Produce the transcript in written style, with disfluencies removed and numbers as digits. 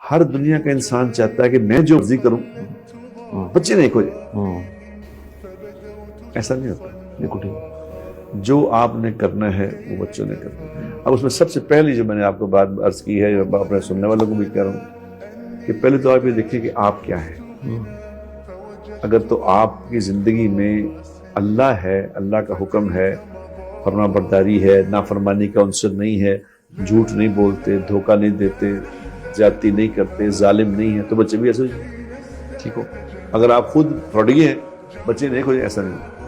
हर दुनिया का इंसान चाहता है कि मैं जो मर्जी करूं बच्चे नहीं खोजे। ऐसा नहीं होता। बिल्कुल ठीक। जो आपने करना है वो बच्चों ने करना है। अब उसमें सबसे पहली जो मैंने आपको बात अर्ज की है, अपने सुनने वालों को भी कह रहा हूँ कि पहले तो आप ये देखिए कि आप क्या है। अगर तो आपकी जिंदगी में अल्लाह है, अल्लाह का हुक्म है, फरमाबरदारी है, नाफरमानी का उनसर नहीं है, झूठ नहीं बोलते, धोखा नहीं देते, ज्यादती नहीं करते, जालिम नहीं है, तो बच्चे भी ऐसे ठीक हो। अगर आप खुद फ्रॉडी हैं, बच्चे नहीं खोजे, ऐसा नहीं।